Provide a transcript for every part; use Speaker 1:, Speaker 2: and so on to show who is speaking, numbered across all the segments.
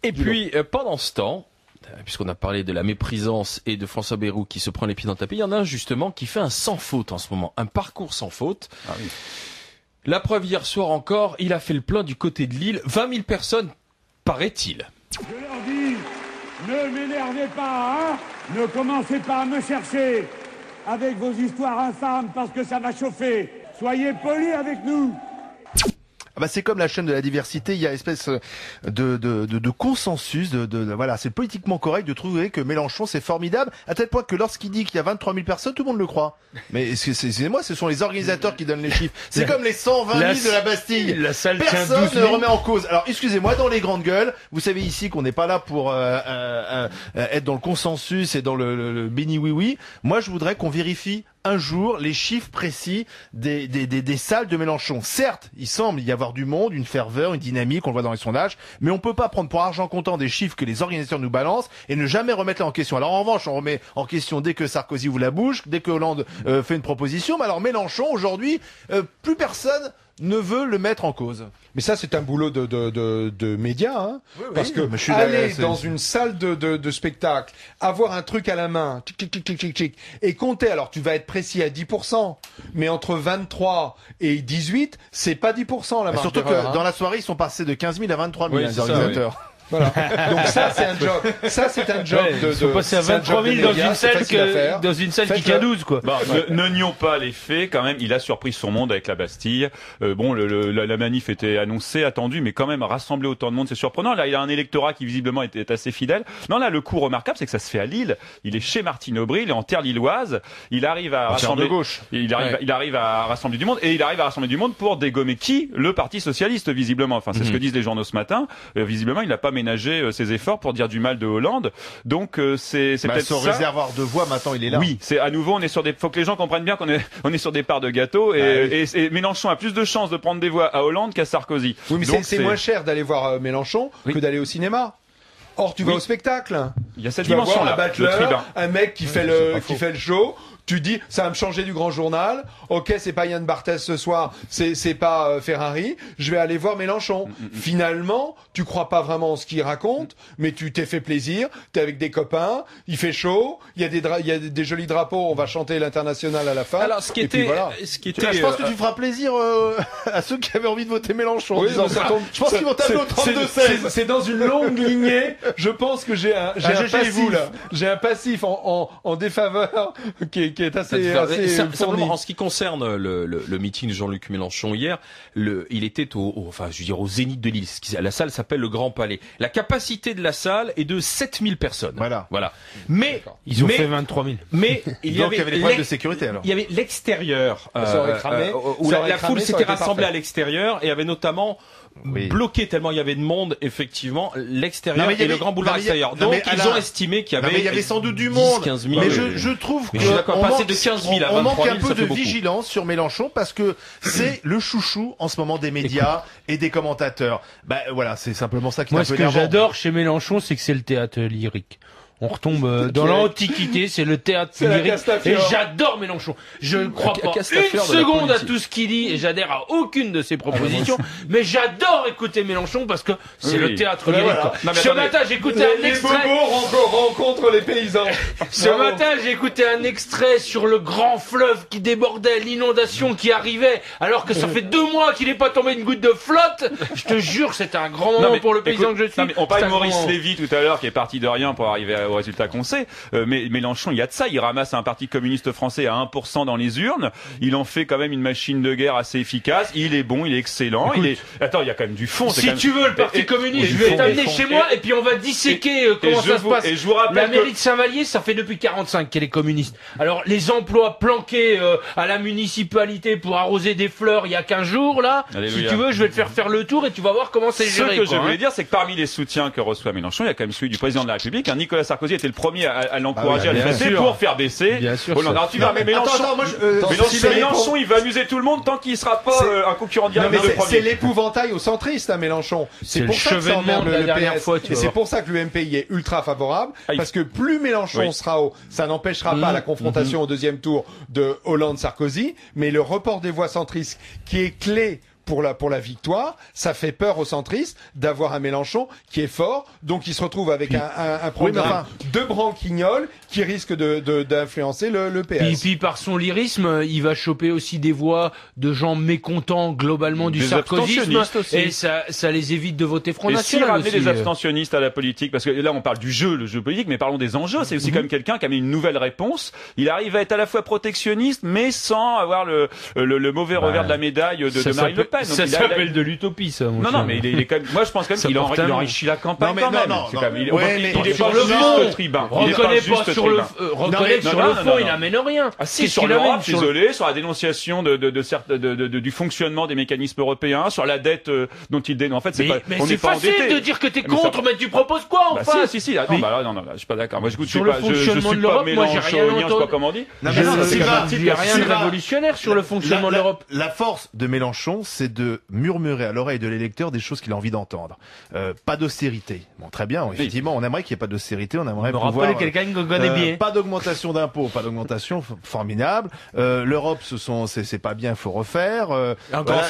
Speaker 1: Et puis, pendant ce temps, puisqu'on a parlé de la méprisance et de François Bayrou qui se prend les pieds dans le tapis, il y en a un justement qui fait un sans faute en ce moment, un parcours sans faute. Ah oui. La preuve, hier soir encore, il a fait le plein du côté de Lille. 20 000 personnes, paraît-il.
Speaker 2: Je leur dis, ne m'énervez pas, hein, ne commencez pas à me chercher avec vos histoires infâmes parce que ça va chauffer. Soyez polis avec nous.
Speaker 3: Ah bah c'est comme la chaîne de la diversité, il y a une espèce de consensus, voilà, c'est politiquement correct de trouver que Mélenchon c'est formidable, à tel point que lorsqu'il dit qu'il y a 23 000 personnes, tout le monde le croit. Mais excusez-moi, ce sont les organisateurs qui donnent les chiffres. C'est comme les 120 000 de la Bastille.
Speaker 4: La salle
Speaker 3: Personne ne remet en cause. Alors excusez-moi, dans les grandes gueules, vous savez ici qu'on n'est pas là pour être dans le consensus et dans le béni oui-oui. Moi je voudrais qu'on vérifie un jour les chiffres précis des salles de Mélenchon. Certes, il semble y avoir du monde, une ferveur, une dynamique, on le voit dans les sondages, mais on peut pas prendre pour argent comptant des chiffres que les organisateurs nous balancent et ne jamais remettre là en question. Alors en revanche, on remet en question dès que Sarkozy ouvre la bouche, dès que Hollande fait une proposition, mais alors Mélenchon, aujourd'hui, plus personne ne veut le mettre en cause.
Speaker 5: Mais ça, c'est un boulot de médias, hein.
Speaker 3: Oui,
Speaker 5: parce que aller dans une salle de spectacle, avoir un truc à la main, et compter, alors tu vas être précis à 10%, mais entre 23 et 18, c'est pas 10% la marge
Speaker 3: surtout
Speaker 5: d'erreur,
Speaker 3: que dans la soirée, ils sont passés de 15 000 à 23 000, les organisateurs.
Speaker 5: Oui. Voilà. Donc ça, c'est un job. Ça, c'est un job
Speaker 4: de faut passer à 23 000 dans une salle qui tient 12, quoi.
Speaker 6: Bon, ne nions pas les faits, quand même. Il a surpris son monde avec la Bastille. Bon, la manif était annoncée, attendue, mais quand même, rassembler autant de monde, c'est surprenant. Là, il a un électorat qui, visiblement, est assez fidèle. Non, là, le coup remarquable, c'est que ça se fait à Lille. Il est chez Martine Aubry, il est en terre lilloise. Il arrive à rassembler,
Speaker 3: de gauche.
Speaker 6: Il arrive à rassembler du monde, et il arrive à rassembler du monde pour dégommer qui? Le Parti Socialiste, visiblement. Enfin, c'est ce que disent les journaux ce matin. Visiblement, il n'a pas ménager ses efforts pour dire du mal de Hollande. Donc c'est peut-être
Speaker 3: son
Speaker 6: ça.
Speaker 3: réservoir de voix maintenant il est là.
Speaker 6: Oui, c'est à nouveau on est sur des. Faut que les gens comprennent bien on est sur des parts de gâteau et Mélenchon a plus de chances de prendre des voix à Hollande qu'à Sarkozy.
Speaker 5: Oui, mais c'est moins cher d'aller voir Mélenchon que d'aller au cinéma. Or tu vas au spectacle.
Speaker 6: Il y a cette dimension là.
Speaker 5: Un battleur, un mec qui fait le show. Tu dis, ça va me changer du grand journal. Ok, c'est pas Yann Barthès ce soir, c'est pas Ferrari. Je vais aller voir Mélenchon. Finalement, tu crois pas vraiment en ce qu'il raconte, mais tu t'es fait plaisir. T'es avec des copains, il fait chaud, il y a des jolis drapeaux. On va chanter l'international à la fin.
Speaker 1: Alors,
Speaker 3: je pense que tu feras plaisir à ceux qui avaient envie de voter Mélenchon.
Speaker 5: Oui,
Speaker 3: je pense qu'ils vont tabler au 32-16.
Speaker 5: C'est dans une longue lignée. Je pense que j'ai un passif. J'ai un passif en défaveur qui est assez
Speaker 1: simplement en ce qui concerne le meeting de Jean-Luc Mélenchon hier, il était au Zénith de Lille. La salle s'appelle le Grand Palais. La capacité de la salle est de 7 000 personnes. Voilà. Mais
Speaker 4: ils ont fait 23 000.
Speaker 1: Mais
Speaker 3: il y avait des problèmes de sécurité alors.
Speaker 1: Il y avait l'extérieur où la foule s'était rassemblée à l'extérieur et avait notamment bloqué tellement il y avait de monde effectivement l'extérieur et le grand boulevard extérieur. Donc ils ont estimé qu'il y avait
Speaker 3: sans doute du monde.
Speaker 1: 15 000.
Speaker 3: Mais je trouve que
Speaker 1: passer de 15 000 à 23 000,
Speaker 3: on manque un peu de
Speaker 1: beaucoup.
Speaker 3: vigilance sur Mélenchon parce que c'est le chouchou en ce moment des médias et des commentateurs. Bah voilà, c'est simplement ça qui est un peu
Speaker 4: énervant. Moi, ce que j'adore chez Mélenchon, c'est que c'est le théâtre lyrique. On retombe dans l'Antiquité, c'est le théâtre lyrique. Et j'adore Mélenchon. Je ne crois pas une seconde à tout ce qu'il dit et j'adhère à aucune de ses propositions. Mais j'adore écouter Mélenchon parce que c'est le théâtre lyrique. Voilà. Ce matin, j'écoutais un extrait.
Speaker 5: Les bobos rencontrent les paysans.
Speaker 4: Ce matin, j'ai écouté un extrait sur le grand fleuve qui débordait, l'inondation qui arrivait, alors que ça fait 2 mois qu'il n'est pas tombé une goutte de flotte. Je te jure, c'était un grand moment pour le paysan que je suis.
Speaker 6: On parlait de Maurice Lévy tout à l'heure qui est parti de rien pour arriver au résultat qu'on sait. Mais Mélenchon, il y a de ça. Il ramasse un parti communiste français à 1% dans les urnes. Il en fait quand même une machine de guerre assez efficace. Il est bon, il est excellent. Attends, il y a quand même du fond.
Speaker 4: Si tu veux le parti communiste, je vais t'amener chez moi et puis on va disséquer comment ça se passe.
Speaker 6: Et je vous rappelle
Speaker 4: la mairie de Saint-Vallier, ça fait depuis 45 qu'elle est communiste. Alors les emplois planqués à la municipalité pour arroser des fleurs il y a 15 jours là.
Speaker 6: Alléluia.
Speaker 4: Si tu veux, je vais te faire le tour et tu vas voir comment c'est géré.
Speaker 6: Ce que je voulais dire, c'est que parmi les soutiens que reçoit Mélenchon, il y a quand même celui du président de la République. Nicolas Sarkozy était le premier à l'encourager à le passer pour faire baisser. Alors tu vas, mais Mélenchon, il va amuser tout le monde tant qu'il sera pas un concurrent direct.
Speaker 5: C'est l'épouvantail aux centristes, hein, Mélenchon. C'est pour ça que ça emmerde le PS. Et c'est pour ça que l'UMP y est ultra favorable, parce que plus Mélenchon sera haut, ça n'empêchera pas la confrontation au deuxième tour de Hollande-Sarkozy, mais le report des voix centristes qui est clé pour la victoire, ça fait peur aux centristes d'avoir un Mélenchon qui est fort, donc il se retrouve avec un programme de branquignol qui risque d'influencer le PS.
Speaker 4: Puis par son lyrisme, il va choper aussi des voix de gens mécontents globalement du sarkozysme, et ça les évite de voter Front National.
Speaker 6: Ramener les abstentionnistes à la politique, parce que là on parle du jeu, le jeu politique, mais parlons des enjeux. C'est aussi quand même quelqu'un qui a mis une nouvelle réponse. Il arrive à être à la fois protectionniste, mais sans avoir le mauvais revers de la médaille de Marine Le Pen. Donc,
Speaker 4: ça s'appelle de l'utopie, ça.
Speaker 6: Non, mais il est quand même. Moi, je pense quand même qu'il enrichit la campagne. Il est pas juste tribun.
Speaker 4: Reconnais sur le fond, il n'amène rien.
Speaker 6: Ah si, sur l'Europe, désolé, sur la dénonciation du fonctionnement des mécanismes européens, sur la dette dont il dénonce. En fait, c'est pas.
Speaker 4: Mais c'est facile de dire que t'es contre, mais tu proposes quoi en face?
Speaker 6: Si. Non, je suis pas d'accord. Moi,
Speaker 4: sur le fonctionnement de l'Europe, moi j'ai rien entendu.
Speaker 6: Je sais pas comment on dit.
Speaker 4: Il n'y a rien de révolutionnaire sur le fonctionnement de l'Europe.
Speaker 3: La force de Mélenchon, c'est de murmurer à l'oreille de l'électeur des choses qu'il a envie d'entendre. Pas d'austérité. Bon, très bien. Effectivement, on aimerait qu'il n'y ait pas d'austérité. On aimerait pouvoir
Speaker 4: quelqu'un qu'on connaît bien.
Speaker 3: Pas d'augmentation d'impôts, pas d'augmentation, formidable. L'Europe, c'est pas bien, il faut refaire.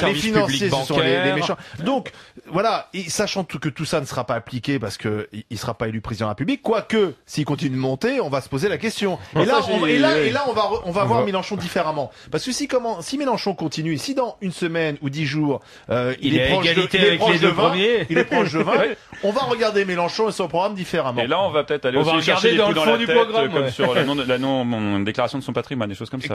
Speaker 3: Les financiers, ce sont les méchants. Donc, voilà. Et sachant que tout ça ne sera pas appliqué parce que il sera pas élu président de la République, quoique, s'il continue de monter, on va se poser la question. Et là, on va voir Mélenchon différemment. Parce que si Mélenchon continue, si dans une semaine ou 10 jours, il est proche de 20, on va regarder Mélenchon et son programme différemment.
Speaker 6: Et là, on va peut-être aller aussi chercher des coups dans la tête, comme sur la déclaration de son patrimoine, des choses comme ça.